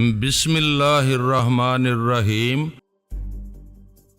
بسم اللہ الرحمن الرحیم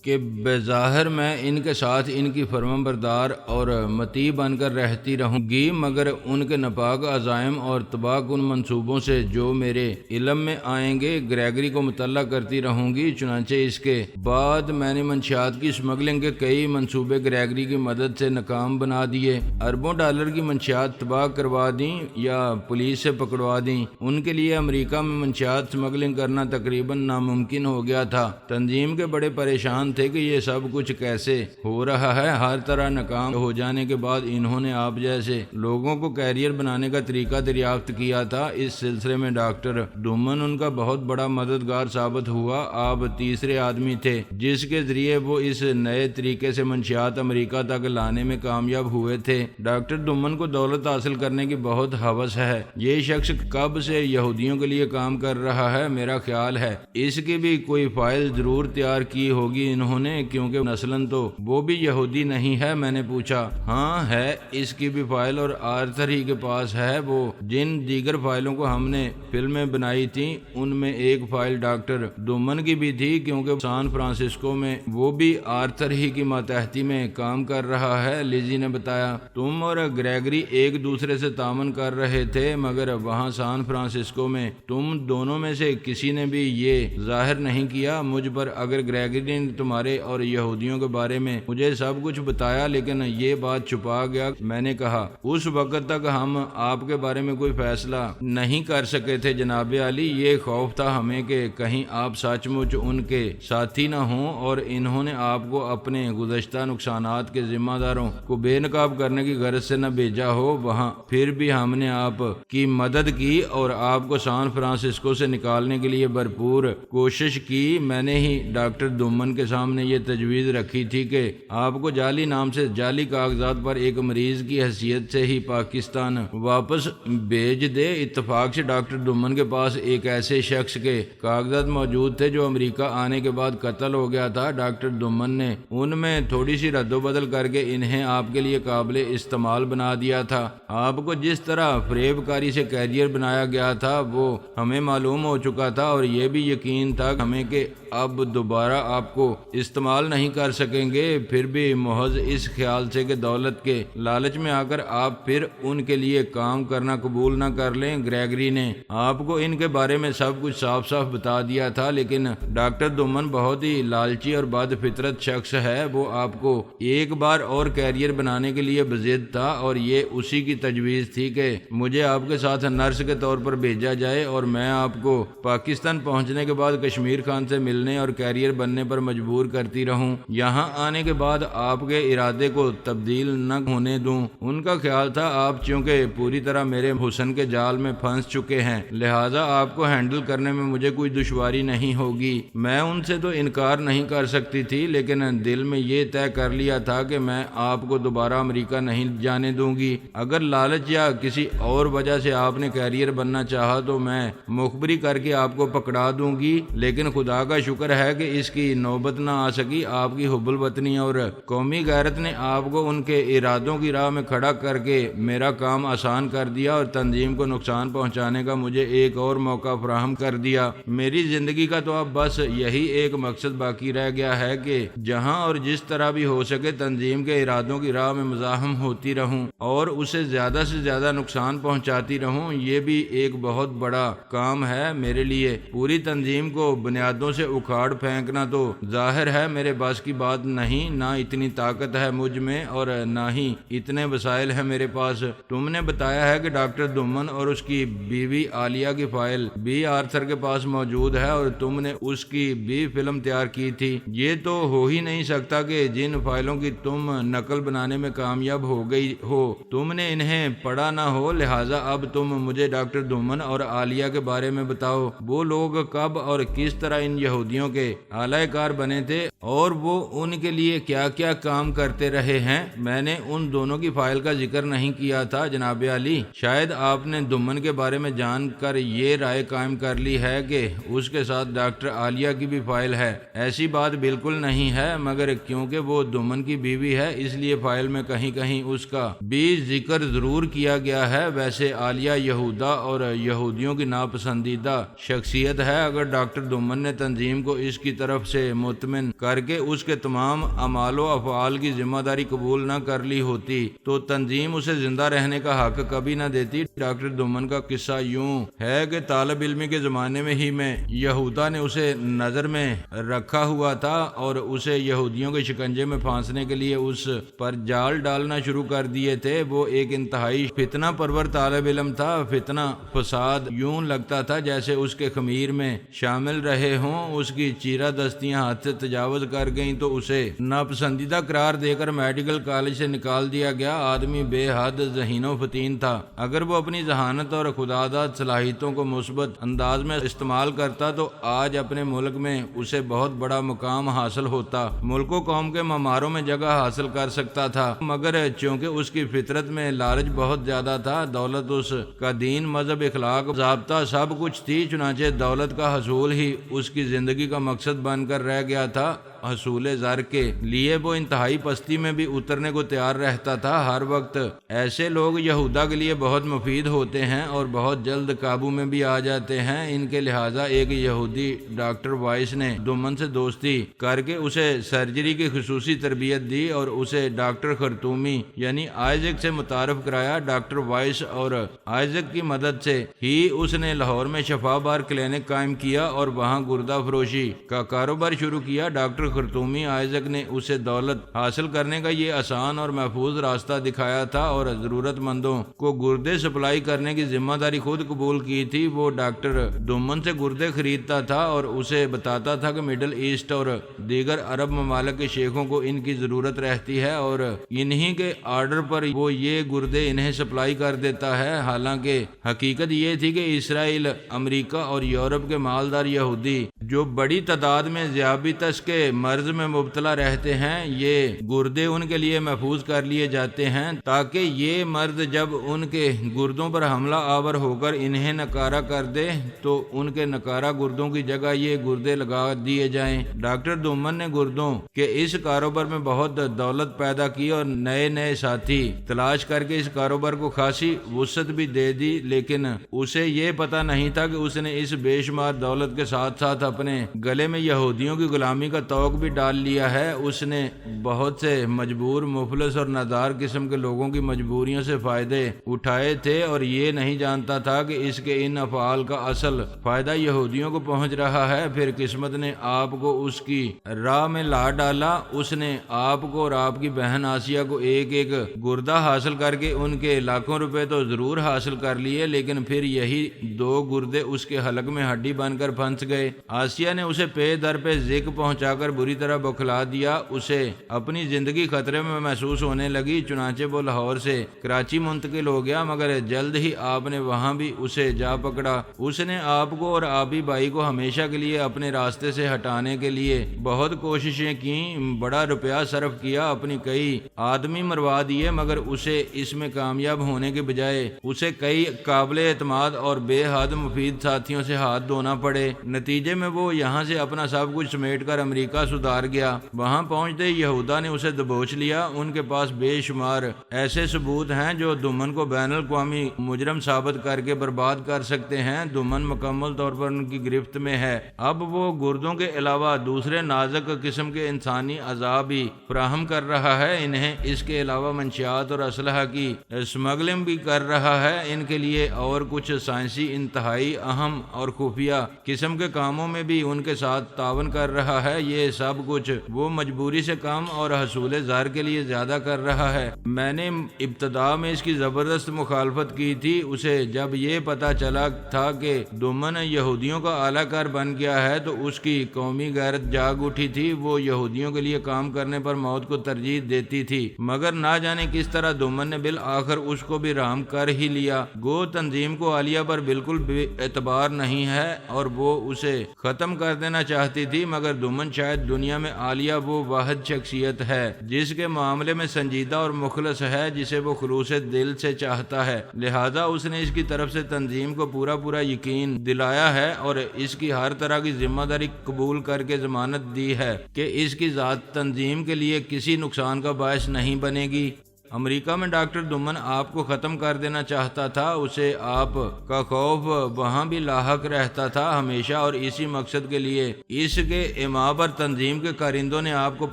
کہ بظاہر میں ان کے ساتھ ان کی فرمانبردار اور مطیع بن کر رہتی رہوں گی، مگر ان کے ناپاک عزائم اور تباہ کن منصوبوں سے جو میرے علم میں آئیں گے گریگری کو مطلع کرتی رہوں گی۔ چنانچہ اس کے بعد میں نے منشیات کی اسمگلنگ کے کئی منصوبے گریگری کی مدد سے ناکام بنا دیے، اربوں ڈالر کی منشیات تباہ کروا دیں یا پولیس سے پکڑوا دیں۔ ان کے لیے امریکہ میں منشیات اسمگلنگ کرنا تقریباً ناممکن ہو گیا تھا۔ تنظیم کے بڑے پریشان تھے کہ یہ سب کچھ کیسے ہو رہا ہے۔ ہر طرح ناکام ہو جانے کے بعد انہوں نے آپ جیسے لوگوں کو کیریئر بنانے کا طریقہ دریافت کیا تھا۔ اس سلسلے میں ڈاکٹر ڈومن ان کا بہت بڑا مددگار ثابت ہوا۔ آپ تیسرے آدمی تھے جس کے ذریعے وہ اس نئے طریقے سے منشیات امریکہ تک لانے میں کامیاب ہوئے تھے۔ ڈاکٹر ڈومن کو دولت حاصل کرنے کی بہت ہوس ہے۔ یہ شخص کب سے یہودیوں کے لیے کام کر رہا ہے، میرا خیال ہے اس کی بھی کوئی فائل ضرور تیار کی ہوگی انہوں نے، کیونکہ نسلاً تو وہ بھی یہودی نہیں ہے۔ میں نے پوچھا، ہاں ہے اس کی بھی فائل، اور آرتھر ہی کے پاس ہے۔ وہ جن دیگر فائلوں کو ہم نے فلمیں بنائی تھیں ان میں ایک فائل ڈاکٹر ڈومن کی بھی تھی، کیونکہ سان فرانسسکو میں وہ بھی آرتھر ہی کی ماتحتی میں کام کر رہا ہے۔ لیزی نے بتایا، تم اور گریگری ایک دوسرے سے تعاون کر رہے تھے، مگر وہاں سان فرانسسکو میں تم دونوں میں سے کسی نے بھی یہ ظاہر نہیں کیا مجھ پر۔ اگر گریگری نے تمہارے اور یہودیوں کے بارے میں مجھے سب کچھ بتایا لیکن یہ بات چھپا گیا، میں نے کہا اس وقت تک ہم آپ کے بارے میں کوئی فیصلہ نہیں کر سکے تھے جناب عالی۔ یہ خوف تھا ہمیں کہ کہیں آپ سچ مچ ان کے ساتھی نہ ہوں اور انہوں نے آپ کو اپنے گزشتہ نقصانات کے ذمہ داروں کو بے نقاب کرنے کی غرض سے نہ بھیجا ہو۔ وہاں پھر بھی ہم نے آپ کی مدد کی اور آپ کو سان فرانسسکو سے نکالنے کے لیے بھرپور کوشش کی۔ میں نے ہی ڈاکٹر ڈومن کے سامنے یہ تجویز رکھی تھی کہ آپ کو جعلی نام سے جعلی کاغذات پر ایک مریض کی حیثیت سے ہی پاکستان واپس بھیج دے۔ اتفاق سے ڈاکٹر ڈومن کے پاس ایک ایسے شخص کے کاغذات موجود تھے جو امریکہ آنے کے بعد قتل ہو گیا تھا۔ ڈاکٹر ڈومن نے ان میں تھوڑی سی رد و بدل کر کے انہیں آپ کے لیے قابل استعمال بنا دیا تھا۔ آپ کو جس طرح فریب کاری سے کیریئر بنایا گیا تھا وہ ہمیں معلوم ہو چکا تھا، اور یہ بھی یقین تھا ہمیں کہ اب دوبارہ آپ کو استعمال نہیں کر سکیں گے۔ پھر بھی محض اس خیال سے کہ دولت کے لالچ میں آ کر آپ پھر ان کے لیے کام کرنا قبول نہ کر لیں، گریگری نے آپ کو ان کے بارے میں سب کچھ صاف صاف بتا دیا تھا۔ لیکن ڈاکٹر ڈومن بہت ہی لالچی اور بد فطرت شخص ہے۔ وہ آپ کو ایک بار اور کیریئر بنانے کے لیے بضد تھا، اور یہ اسی کی تجویز تھی کہ مجھے آپ کے ساتھ نرس کے طور پر بھیجا جائے اور میں آپ کو پاکستان پہنچنے کے بعد کشمیر خان سے ملنے اور کیریئر بننے پر مجبور کرتی رہوں۔ یہاں آنے کے بعد آپ کے ارادے کو تبدیل نہ ہونے دوں۔ ان کا خیال تھا آپ چونکہ پوری طرح میرے حسن کے جال میں پھنس چکے ہیں، لہذا آپ کو ہینڈل کرنے میں مجھے کوئی دشواری نہیں ہوگی۔ میں ان سے تو انکار نہیں کر سکتی تھی، لیکن دل میں یہ طے کر لیا تھا کہ میں آپ کو دوبارہ امریکہ نہیں جانے دوں گی۔ اگر لالچ یا کسی اور وجہ سے آپ نے کیریئر بننا چاہا تو میں مخبری کر کے آپ کو پکڑا دوں گی، لیکن خدا کا شکر ہے کہ اس کی نوبت نہ آ سکی۔ آپ کی حب الوطنی اور قومی غیرت نے آپ کو ان کے ارادوں کی راہ میں کھڑا کر کے میرا کام آسان کر دیا اور تنظیم کو نقصان پہنچانے کا مجھے ایک اور موقع فراہم کر دیا۔ میری زندگی کا تو اب بس یہی ایک مقصد باقی رہ گیا ہے کہ جہاں اور جس طرح بھی ہو سکے تنظیم کے ارادوں کی راہ میں مزاحم ہوتی رہوں اور اسے زیادہ سے زیادہ نقصان پہنچاتی رہوں۔ یہ بھی ایک بہت بڑا کام ہے میرے لیے۔ پوری تنظیم کو بنیادوں سے اکھاڑ پھینکنا تو ظاہر ہے میرے بس کی بات نہیں، نہ اتنی طاقت ہے مجھ میں اور نہ ہی اتنے وسائل ہیں میرے پاس۔ تم نے بتایا ہے کہ ڈاکٹر ڈومن اور اس کی بیوی عالیہ کی فائل بھی آرتھر کے پاس موجود ہے اور تم نے اس کی بھی فلم تیار کی تھی۔ یہ تو ہو ہی نہیں سکتا کہ جن فائلوں کی تم نقل بنانے میں کامیاب ہو گئی ہو تم نے انہیں پڑھا نہ ہو، لہٰذا اب تم مجھے ڈاکٹر ڈومن اور عالیہ کے بارے میں بتاؤ۔ وہ لوگ کب اور کس طرح ان یہودیوں کے اعلی کار بنے تھے اور وہ ان کے لیے کیا کیا کام کرتے رہے ہیں۔ میں نے ان دونوں کی فائل کا ذکر نہیں کیا تھا جناب عالی، شاید آپ نے دمن کے بارے میں جان کر یہ رائے قائم کر لی ہے کہ اس کے ساتھ ڈاکٹر عالیہ کی بھی فائل ہے۔ ایسی بات بالکل نہیں ہے، مگر کیونکہ وہ دمن کی بیوی ہے اس لیے فائل میں کہیں کہیں اس کا بھی ذکر ضرور کیا گیا ہے۔ ویسے عالیہ یہودا اور یہودیوں کی ناپسندیدہ شخصیت ہے۔ اگر ڈاکٹر دمن نے تنظیم کو اس کی طرف سے مطمئن کر کے اس کے تمام اعمال و افعال کی ذمہ داری قبول نہ کر لی ہوتی تو تنظیم اسے زندہ رہنے کا حق کبھی نہ دیتی۔ ڈاکٹر دمن کا قصہ یوں ہے کہ طالب علمی کے زمانے میں ہی میں یہودا نے اسے نظر میں رکھا ہوا تھا اور اسے یہودیوں کے شکنجے میں پھانسنے کے لیے اس پر جال ڈالنا شروع کر دیے تھے۔ وہ ایک انتہائی فتنہ پرور طالب علم تھا۔ فتنہ فساد یوں لگتا تھا جیسے اس کے خمیر میں شامل رہے ہوں۔ اس کی چیرہ دستیاں ہاتھ سے تجاوز کر گئیں تو اسے ناپسندیدہ قرار دے کر میڈیکل کالج سے نکال دیا گیا۔ آدمی بے حد ذہین و فطین تھا۔ اگر وہ اپنی ذہانت اور خداداد صلاحیتوں کو مثبت انداز میں استعمال کرتا تو آج اپنے ملک میں اسے بہت بڑا مقام حاصل ہوتا، ملک و قوم کے معماروں میں جگہ حاصل کر سکتا تھا۔ مگر چونکہ اس کی فطرت میں لالچ بہت زیادہ تھا، دولت اس کا دین، مذہب، اخلاق، ضابطہ سب کچھ تھی، چنانچہ دولت کا حصول ہی اس کی زندگی کا مقصد بن کر رہ گیا تھا۔ حصول زر کے لیے وہ انتہائی پستی میں بھی اترنے کو تیار رہتا تھا۔ ہر وقت ایسے لوگ یہودا کے لیے بہت مفید ہوتے ہیں اور بہت جلد قابو میں بھی آ جاتے ہیں۔ ان کے لہٰذا ایک یہودی ڈاکٹر وائس نے دمن سے دوستی کر کے اسے سرجری کی خصوصی تربیت دی اور اسے ڈاکٹر خرطومی یعنی آئزک سے متعارف کرایا۔ ڈاکٹر وائس اور آئزک کی مدد سے ہی اس نے لاہور میں شفا بار کلینک قائم کیا اور وہاں گردہ فروشی کا کاروبار شروع کیا۔ ڈاکٹر خرطومی آئزک نے اسے دولت حاصل کرنے کا یہ آسان اور محفوظ راستہ دکھایا تھا اور ضرورت مندوں کو گردے سپلائی کرنے کی ذمہ داری خود قبول کی تھی۔ وہ ڈاکٹر دمن سے گردے خریدتا تھا اور اسے بتاتا تھا کہ مڈل ایسٹ اور دیگر عرب ممالک کے شیخوں کو ان کی ضرورت رہتی ہے اور انہی کے آرڈر پر وہ یہ گردے انہیں سپلائی کر دیتا ہے۔ حالانکہ حقیقت یہ تھی کہ اسرائیل، امریکہ اور یورپ کے مالدار یہودی جو بڑی تعداد میں ذیابیطس کے مرض میں مبتلا رہتے ہیں، یہ گردے ان کے لیے محفوظ کر لیے جاتے ہیں تاکہ یہ مرض جب ان کے گردوں پر حملہ آور ہو کر انہیں نکارہ کر دے تو ان کے نکارہ گردوں کی جگہ یہ گردے لگا دیے جائیں۔ ڈاکٹر دمن نے گردوں کے اس کاروبار میں بہت دولت پیدا کی اور نئے نئے ساتھی تلاش کر کے اس کاروبار کو خاصی وسعت بھی دے دی، لیکن اسے یہ پتہ نہیں تھا کہ اس نے اس بے شمار دولت کے ساتھ ساتھ اپنے گلے میں یہودیوں کی غلامی کا طوق بھی ڈال لیا ہے۔ اس نے بہت سے مجبور، مفلس اور نادار قسم کے لوگوں کی مجبوریوں سے فائدے اٹھائے تھے اور یہ نہیں جانتا تھا کہ اس کے ان افعال کا اصل فائدہ یہودیوں کو پہنچ رہا ہے۔ پھر قسمت نے آپ کو اس کی راہ میں لا ڈالا۔ اس نے آپ کو اور آپ کی بہن آسیہ کو ایک ایک گردہ حاصل کر کے ان کے لاکھوں روپے تو ضرور حاصل کر لیے، لیکن پھر یہی دو گردے اس کے حلق میں ہڈی بن کر پھنس گئے۔ آسیہ نے اسے پے در پہ ذک پہنچا کر بری طرح بکھلا دیا۔ اسے اپنی زندگی خطرے میں محسوس ہونے لگی، چنانچہ وہ لاہور سے کراچی منتقل ہو گیا، مگر جلد ہی آپ نے وہاں بھی اسے جا پکڑا۔ اس نے آپ کو اور آبی بھائی کو ہمیشہ کے لیے اپنے راستے سے ہٹانے کے لیے بہت کوششیں کیں، بڑا روپیہ صرف کیا، اپنی کئی آدمی مروا دیے، مگر اسے اس میں کامیاب ہونے کے بجائے اسے کئی قابل اعتماد اور بے حد مفید ساتھیوں سے ہاتھ دھونا پڑے۔ نتیجے میں وہ یہاں سے اپنا سب کچھ سمیٹ کر امریکہ سدھار گیا۔ وہاں پہنچتے یہودا نے اسے دبوچ لیا۔ ان کے پاس بے شمار ایسے ثبوت ہیں جو دمن کو بین الاقوامی مجرم ثابت کر کے برباد کر سکتے ہیں۔ دمن مکمل طور پر ان کی گرفت میں ہے۔ اب وہ گردوں کے علاوہ دوسرے نازک قسم کے انسانی اعضاء بھی فراہم کر رہا ہے۔ انہیں اس کے علاوہ منشیات اور اسلحہ کی اسمگلنگ بھی کر رہا ہے۔ ان کے لیے اور کچھ سائنسی انتہائی اہم اور خفیہ قسم کے کاموں میں بھی ان کے ساتھ تعاون کر رہا ہے۔ یہ سب کچھ وہ مجبوری سے کم اور حصول زر کے لیے زیادہ کر رہا ہے۔ میں نے ابتدا میں اس کی زبردست مخالفت کی تھی۔ اسے جب یہ پتہ چلا تھا کہ دمن یہودیوں کا اعلی کار بن گیا ہے تو اس کی قومی غیرت جاگ اٹھی تھی۔ وہ یہودیوں کے لیے کام کرنے پر موت کو ترجیح دیتی تھی، مگر نہ جانے کس طرح دمن نے بالآخر اس کو بھی رحم کر ہی لیا۔ گو تنظیم کو عالیہ پر بالکل بے اعتبار نہیں ہے اور وہ اسے ختم کر دینا چاہتی تھی، مگر دمن شاید دنیا میں عالیہ وہ واحد شخصیت ہے جس کے معاملے میں سنجیدہ اور مخلص ہے، جسے وہ خلوص دل سے چاہتا ہے، لہذا اس نے اس کی طرف سے تنظیم کو پورا یقین دلایا ہے اور اس کی ہر طرح کی ذمہ داری قبول کر کے ضمانت دی ہے کہ اس کی ذات تنظیم کے لیے کسی نقصان کا باعث نہیں بنے گی۔ امریکہ میں ڈاکٹر دمن آپ کو ختم کر دینا چاہتا تھا، اسے آپ کا خوف وہاں بھی لاحق رہتا تھا ہمیشہ، اور اسی مقصد کے لیے اس کے ایما پر تنظیم کے کارندوں نے آپ کو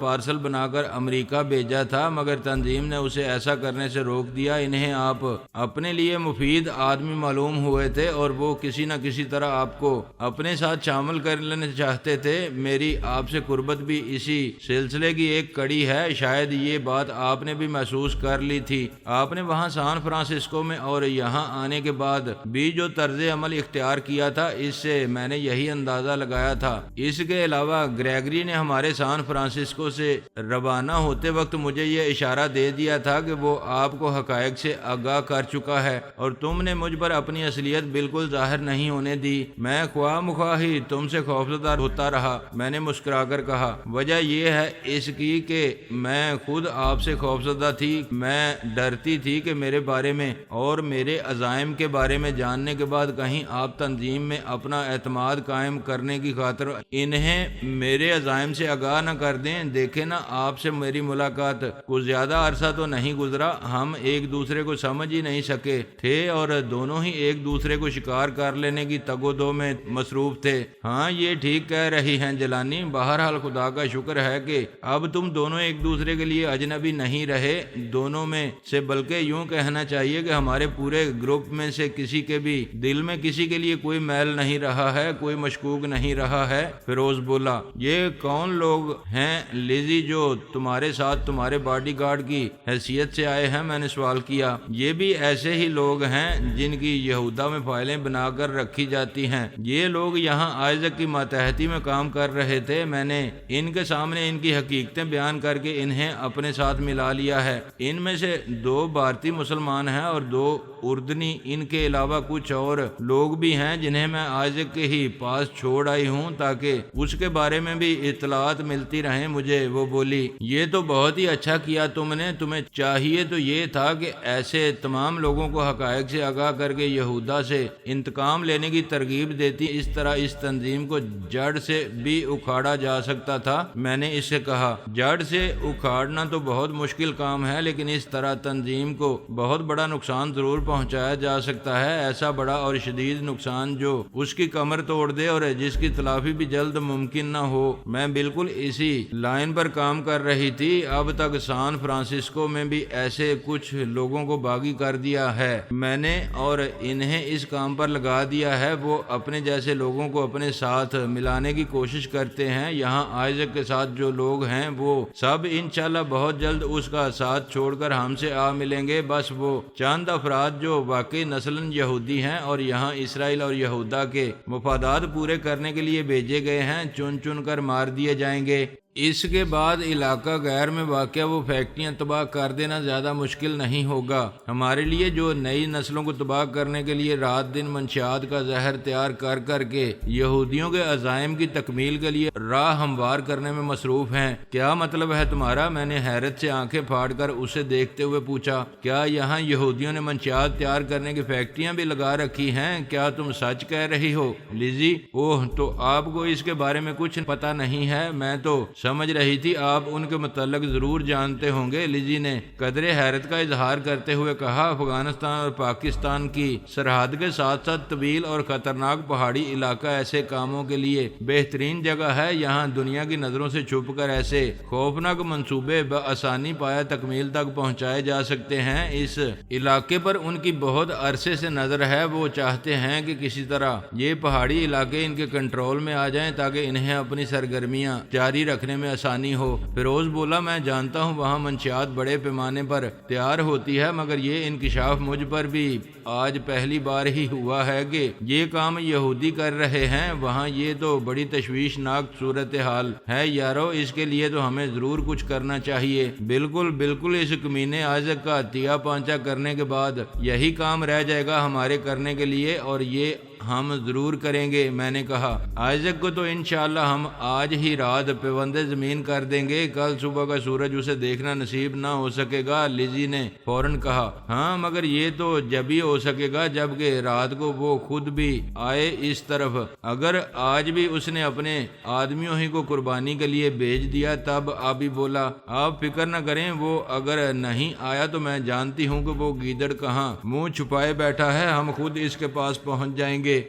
پارسل بنا کر امریکہ بھیجا تھا، مگر تنظیم نے اسے ایسا کرنے سے روک دیا۔ انہیں آپ اپنے لیے مفید آدمی معلوم ہوئے تھے اور وہ کسی نہ کسی طرح آپ کو اپنے ساتھ شامل کر لینا چاہتے تھے۔ میری آپ سے قربت بھی اسی سلسلے کی ایک کڑی ہے، شاید یہ بات آپ نے بھی محسوس کر لی تھی۔ آپ نے وہاں سان فرانسسکو میں اور یہاں آنے کے بعد بھی جو طرز عمل اختیار کیا تھا، اس سے میں نے یہی اندازہ لگایا تھا۔ اس کے علاوہ گریگری نے ہمارے سان فرانسسکو سے روانہ ہوتے وقت مجھے یہ اشارہ دے دیا تھا کہ وہ آپ کو حقائق سے آگاہ کر چکا ہے اور تم نے مجھ پر اپنی اصلیت بالکل ظاہر نہیں ہونے دی۔ میں خواہ مخواہ ہی تم سے خوفزدہ ہوتا رہا۔ میں نے مسکرا کر کہا، وجہ یہ ہے اس کی کہ میں خود آپ سے خوفزدہ تھی۔ میں ڈرتی تھی کہ میرے بارے میں اور میرے عزائم کے بارے میں جاننے کے بعد کہیں آپ تنظیم میں اپنا اعتماد قائم کرنے کی خاطر انہیں میرے عزائم سے آگاہ نہ کر دیں۔ دیکھیں نا، آپ سے میری ملاقات کو زیادہ عرصہ تو نہیں گزرا، ہم ایک دوسرے کو سمجھ ہی نہیں سکے تھے اور دونوں ہی ایک دوسرے کو شکار کر لینے کی تگ و دو میں مصروف تھے۔ ہاں، یہ ٹھیک کہہ رہی ہیں جیلانی، بہرحال خدا کا شکر ہے کہ اب تم دونوں ایک دوسرے کے لیے اجنبی نہیں رہے دونوں میں سے، بلکہ یوں کہنا چاہیے کہ ہمارے پورے گروپ میں سے کسی کے بھی دل میں کسی کے لیے کوئی میل نہیں رہا ہے، کوئی مشکوک نہیں رہا ہے۔ فیروز بولا، یہ کون لوگ ہیں لیزی جو تمہارے ساتھ تمہارے باڈی گارڈ کی حیثیت سے آئے ہیں؟ میں نے سوال کیا۔ یہ بھی ایسے ہی لوگ ہیں جن کی یہودا میں فائلیں بنا کر رکھی جاتی ہیں۔ یہ لوگ یہاں آئزک کی ماتحتی میں کام کر رہے تھے۔ میں نے ان کے سامنے ان کی حقیقتیں بیان کر کے انہیں اپنے ساتھ ملا لیا ہے۔ ان میں سے 2 بھارتی مسلمان ہیں اور 2 اردنی، ان کے علاوہ کچھ اور لوگ بھی ہیں جنہیں میں آئزک کے ہی پاس چھوڑ آئی ہوں تاکہ اس کے بارے میں بھی اطلاعات ملتی رہیں مجھے۔ وہ بولی، یہ تو بہت ہی اچھا کیا تم نے، تمہیں چاہیے تو یہ تھا کہ ایسے تمام لوگوں کو حقائق سے آگاہ کر کے یہودا سے انتقام لینے کی ترغیب دیتی، اس طرح اس تنظیم کو جڑ سے بھی اکھاڑا جا سکتا تھا۔ میں نے اس سے کہا، جڑ سے اکھاڑنا تو بہت مشکل کام ہے، لیکن اس طرح تنظیم کو بہت بڑا نقصان ضرور پہنچایا جا سکتا ہے، ایسا بڑا اور شدید نقصان جو اس کی کمر توڑ دے اور جس کی تلافی بھی جلد ممکن نہ ہو۔ میں بالکل اسی لائن پر کام کر رہی تھی۔ اب تک سان فرانسسکو میں بھی ایسے کچھ لوگوں کو باغی کر دیا ہے میں نے اور انہیں اس کام پر لگا دیا ہے۔ وہ اپنے جیسے لوگوں کو اپنے ساتھ ملانے کی کوشش کرتے ہیں۔ یہاں آئزک کے ساتھ جو لوگ ہیں وہ سب انشاءاللہ بہت جلد اس کا ساتھ چھوڑ کر ہم سے آ ملیں گے۔ بس وہ چند افراد جو واقعی نسلاً یہودی ہیں اور یہاں اسرائیل اور یہودا کے مفادات پورے کرنے کے لیے بھیجے گئے ہیں، چن چن کر مار دیے جائیں گے۔ اس کے بعد علاقہ غیر میں واقع وہ فیکٹریاں تباہ کر دینا زیادہ مشکل نہیں ہوگا ہمارے لیے، جو نئی نسلوں کو تباہ کرنے کے لیے رات دن منشیات کا زہر تیار کر کر کے یہودیوں کے عزائم کی تکمیل کے لیے راہ ہموار کرنے میں مصروف ہیں۔ کیا مطلب ہے تمہارا؟ میں نے حیرت سے آنکھیں پھاڑ کر اسے دیکھتے ہوئے پوچھا، کیا یہاں یہودیوں نے منشیات تیار کرنے کی فیکٹریاں بھی لگا رکھی ہیں؟ کیا تم سچ کہہ رہی ہو لیزی؟ اوہ، تو آپ کو اس کے بارے میں کچھ پتہ نہیں ہے؟ میں تو سمجھ رہی تھی آپ ان کے متعلق ضرور جانتے ہوں گے۔ لیزی نے قدرے حیرت کا اظہار کرتے ہوئے کہا، افغانستان اور پاکستان کی سرحد کے ساتھ ساتھ طویل اور خطرناک پہاڑی علاقہ ایسے کاموں کے لیے بہترین جگہ ہے۔ یہاں دنیا کی نظروں سے چھپ کر ایسے خوفناک منصوبے بآسانی پایا تکمیل تک پہنچائے جا سکتے ہیں۔ اس علاقے پر ان کی بہت عرصے سے نظر ہے۔ وہ چاہتے ہیں کہ کسی طرح یہ پہاڑی علاقے ان کے کنٹرول میں آ جائیں تاکہ انہیں اپنی سرگرمیاں جاری رکھنے میں آسانی ہو۔ فیروز بولا، میں جانتا ہوں وہاں منشیات بڑے پیمانے پر تیار ہوتی ہے، مگر یہ انکشاف مجھ پر بھی آج پہلی بار ہی ہوا ہے کہ یہ کام یہودی کر رہے ہیں وہاں۔ یہ تو بڑی تشویشناک صورتحال ہے یارو، اس کے لیے تو ہمیں ضرور کچھ کرنا چاہیے۔ بالکل اس کمینے آئزک کا تیا پانچا کرنے کے بعد یہی کام رہ جائے گا ہمارے کرنے کے لیے، اور یہ ہم ضرور کریں گے۔ میں نے کہا آئزک کو تو انشاءاللہ ہم آج ہی رات پیوندے زمین کر دیں گے، کل صبح کا سورج اسے دیکھنا نصیب نہ ہو سکے گا۔ لیزی نے فوراً کہا ہاں مگر یہ تو جب ہی ہو سکے گا جبکہ رات کو وہ خود بھی آئے اس طرف۔ اگر آج بھی اس نے اپنے آدمیوں ہی کو قربانی کے لیے بھیج دیا تب آبی بولا آپ فکر نہ کریں، وہ اگر نہیں آیا تو میں جانتی ہوں کہ وہ گیدڑ کہاں منہ چھپائے بیٹھا ہے، ہم خود اس کے پاس پہنچ جائیں گے۔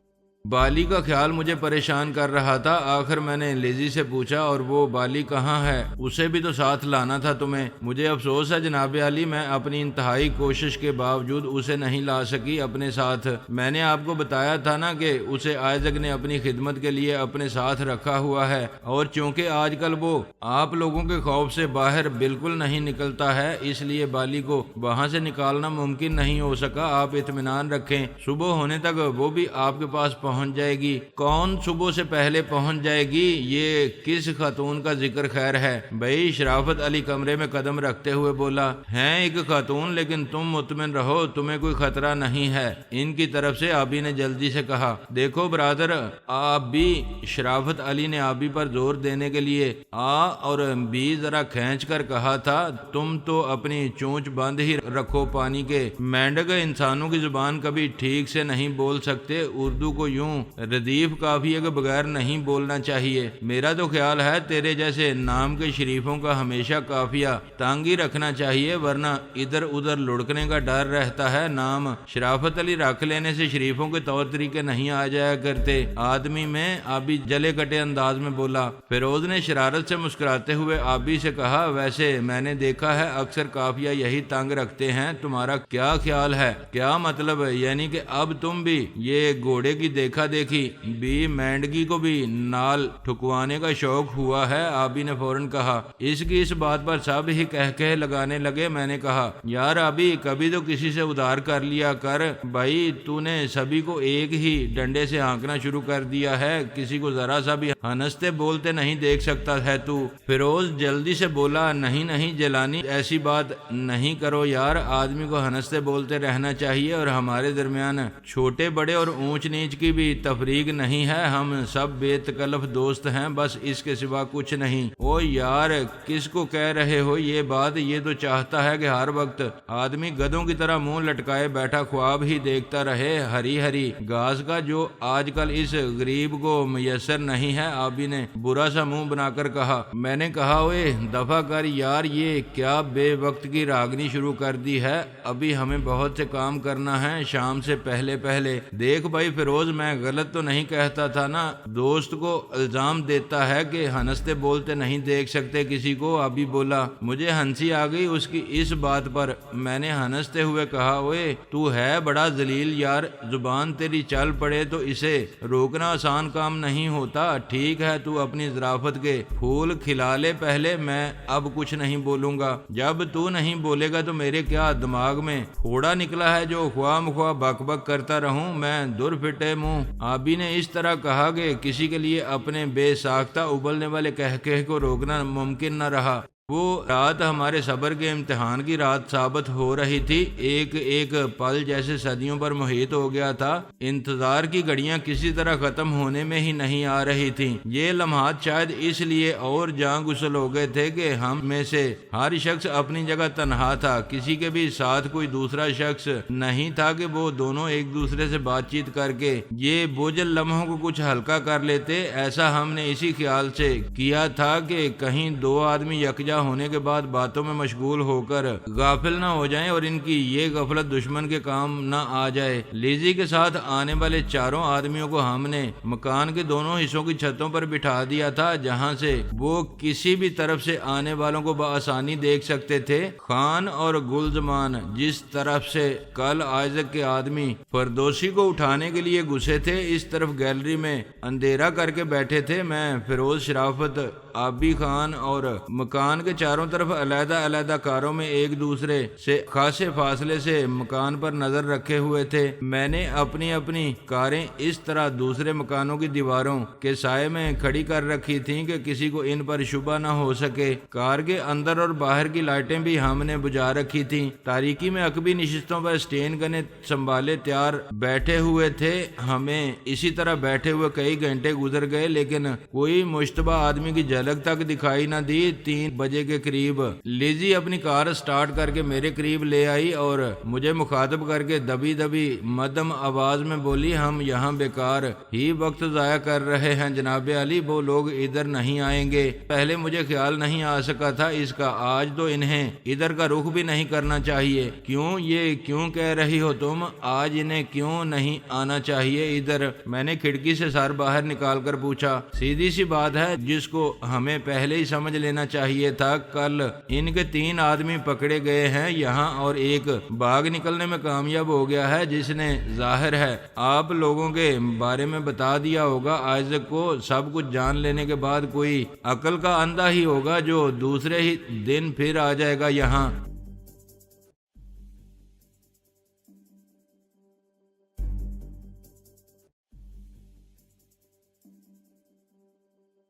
بالی کا خیال مجھے پریشان کر رہا تھا۔ آخر میں نے لیزی سے پوچھا اور وہ بالی کہاں ہے؟ اسے بھی تو ساتھ لانا تھا تمہیں۔ مجھے افسوس ہے جناب عالی، میں اپنی انتہائی کوشش کے باوجود اسے نہیں لا سکی اپنے ساتھ۔ میں نے آپ کو بتایا تھا نا کہ اسے آئزک نے اپنی خدمت کے لیے اپنے ساتھ رکھا ہوا ہے، اور چونکہ آج کل وہ آپ لوگوں کے خوف سے باہر بالکل نہیں نکلتا ہے، اس لیے بالی کو وہاں سے نکالنا ممکن نہیں ہو سکا۔ آپ اطمینان رکھیں، صبح ہونے تک وہ بھی آپ کے پاس پہنچ جائے گی۔ کون صبح سے پہلے پہنچ جائے گی؟ یہ کس خاتون کا ذکر خیر ہے بھائی؟ شرافت علی کمرے میں قدم رکھتے ہوئے بولا ہیں ایک خاتون، لیکن تم مطمئن رہو، تمہیں کوئی خطرہ نہیں ہے ان کی طرف سے۔ آبی نے جلدی سے کہا دیکھو برادر، آپ بھی، شرافت علی نے آبی پر زور دینے کے لیے اور بھی ذرا کھینچ کر کہا تھا تم تو اپنی چونچ بند ہی رکھو پانی کے مینڈک، انسانوں کی زبان کبھی ٹھیک سے نہیں بول سکتے، اردو کو یوں ردیف کافیہ کے بغیر نہیں بولنا چاہیے۔ میرا تو خیال ہے تیرے جیسے نام کے شریفوں کا ہمیشہ کافیہ تانگ ہی رکھنا چاہیے، ورنہ ادھر ادھر لڑکنے کا ڈر رہتا ہے۔ نام شرافت علی رکھ لینے سے شریفوں کے طور طریقے نہیں آ جایا کرتے آدمی میں، آبی جلے کٹے انداز میں بولا۔ فیروز نے شرارت سے مسکراتے ہوئے آبی سے کہا ویسے میں نے دیکھا ہے اکثر کافیہ یہی تانگ رکھتے ہیں، تمہارا کیا خیال ہے؟ کیا مطلب؟ یعنی کہ اب تم بھی یہ گھوڑے کی دیکھا دیکھی بھی مینڈگی کو بھی نال ٹھکوانے کا شوق ہوا ہے؟ آبی نے فوراً کہا۔ اس کی اس بات پر سب ہی کہہ لگانے لگے۔ میں نے کہا یار آبی کبھی تو کسی سے ادھار کر لیا کر بھائی، تو نے سبھی کو ایک ہی ڈنڈے سے ہانکنا شروع کر دیا ہے، کسی کو ذرا سا بھی ہنستے بولتے نہیں دیکھ سکتا ہے تو۔ فیروز جلدی سے بولا نہیں جیلانی، ایسی بات نہیں کرو یار، آدمی کو ہنستے بولتے رہنا چاہیے، اور ہمارے درمیان چھوٹے بڑے اور اونچ نیچ کی بھی تفریق نہیں ہے، ہم سب بے تکلف دوست ہیں، بس اس کے سوا کچھ نہیں۔ او یار کس کو کہہ رہے ہو یہ بات؟ یہ تو چاہتا ہے کہ ہر وقت آدمی گدھوں کی طرح منہ لٹکائے بیٹھا خواب ہی دیکھتا رہے ہری ہری گھاس کا، جو آج کل اس غریب کو میسر نہیں ہے۔ آبی نے برا سا منہ بنا کر کہا۔ میں نے کہا اوے دفع کر یار، یہ کیا بے وقت کی راگنی شروع کر دی ہے؟ ابھی ہمیں بہت سے کام کرنا ہے شام سے پہلے پہلے۔ دیکھ بھائی فیروز، میں غلط تو نہیں کہتا تھا نا؟ دوست کو الزام دیتا ہے کہ ہنستے بولتے نہیں دیکھ سکتے کسی کو۔ ابھی بولا مجھے ہنسی آ گئی اس کی اس بات پر۔ میں نے ہنستے ہوئے کہا اوے تو ہے بڑا ذلیل یار، زبان تیری چل پڑے تو اسے روکنا آسان کام نہیں ہوتا۔ ٹھیک ہے تو اپنی ظرافت کے پھول کھلا لے پہلے، میں اب کچھ نہیں بولوں گا۔ جب تو نہیں بولے گا تو میرے کیا دماغ میں پھوڑا نکلا ہے جو خواہ مخواہ بک بک کرتا رہوں میں؟ دور پھٹے منہ۔ آبی نے اس طرح کہا کہ کسی کے لیے اپنے بے ساختہ ابلنے والے کہکہے کو روکنا ممکن نہ رہا۔ وہ رات ہمارے صبر کے امتحان کی رات ثابت ہو رہی تھی، ایک ایک پل جیسے صدیوں پر محیط ہو گیا تھا۔ انتظار کی گھڑیاں کسی طرح ختم ہونے میں ہی نہیں آ رہی تھیں۔ یہ لمحات شاید اس لیے اور جاں گسل ہو گئے تھے کہ ہم میں سے ہر شخص اپنی جگہ تنہا تھا، کسی کے بھی ساتھ کوئی دوسرا شخص نہیں تھا کہ وہ دونوں ایک دوسرے سے بات چیت کر کے یہ بوجھل لمحوں کو کچھ ہلکا کر لیتے۔ ایسا ہم نے اسی خیال سے کیا تھا کہ کہیں دو آدمی یکجا ہونے کے بعد باتوں میں مشغول ہو کر غافل نہ ہو جائیں اور ان کی یہ غفلت دشمن کے کام نہ آ جائے۔ لیزی کے ساتھ آنے والے چاروں آدمیوں کو ہم نے مکان کے دونوں حصوں کی چھتوں پر بٹھا دیا تھا، جہاں سے وہ کسی بھی طرف سے آنے والوں کو بآسانی دیکھ سکتے تھے۔ خان اور گلزمان جس طرف سے کل آئزک کے آدمی فردوسی کو اٹھانے کے لیے گھسے تھے، اس طرف گیلری میں اندھیرا کر کے بیٹھے تھے۔ میں فیروز، شرافت آبی خان اور مکان کے چاروں طرف علیحدہ علیحدہ کاروں میں ایک دوسرے سے خاصے فاصلے سے مکان پر نظر رکھے ہوئے تھے۔ میں نے اپنی اپنی کاریں اس طرح دوسرے مکانوں کی دیواروں کے سائے میں کھڑی کر رکھی تھیں کہ کسی کو ان پر شبہ نہ ہو سکے۔ کار کے اندر اور باہر کی لائٹیں بھی ہم نے بجھا رکھی تھیں۔ تاریکی میں عقبی نشستوں پر اسٹین گنیں سنبھالے تیار بیٹھے ہوئے تھے۔ ہمیں اسی طرح بیٹھے ہوئے کئی گھنٹے گزر گئے لیکن کوئی مشتبہ آدمی کی جھلک تک دکھائی نہ دی۔ 3 بجے کے قریب لیزی اپنی کار سٹارٹ کر کے میرے قریب لے آئی اور مجھے مخاطب کر کے دبی دبی مدھم آواز میں بولی، ہم یہاں بیکار ہی وقت ضائع کر رہے ہیں جناب علی، وہ لوگ ادھر نہیں آئیں گے۔ پہلے مجھے خیال نہیں آ سکا تھا اس کا، آج تو انہیں ادھر کا رخ بھی نہیں کرنا چاہیے۔ کیوں؟ یہ کیوں کہہ رہی ہو تم؟ آج انہیں کیوں نہیں آنا چاہیے ادھر؟ میں نے کھڑکی سے سر باہر نکال کر پوچھا۔ سیدھی سی بات ہے جس کو ہمیں پہلے ہی سمجھ لینا چاہیے تھا۔ کل ان کے 3 آدمی پکڑے گئے ہیں یہاں اور ایک بھاگ نکلنے میں کامیاب ہو گیا ہے جس نے ظاہر ہے آپ لوگوں کے بارے میں بتا دیا ہوگا۔ آئزک کو سب کچھ جان لینے کے بعد کوئی عقل کا اندھا ہی ہوگا جو دوسرے ہی دن پھر آ جائے گا یہاں۔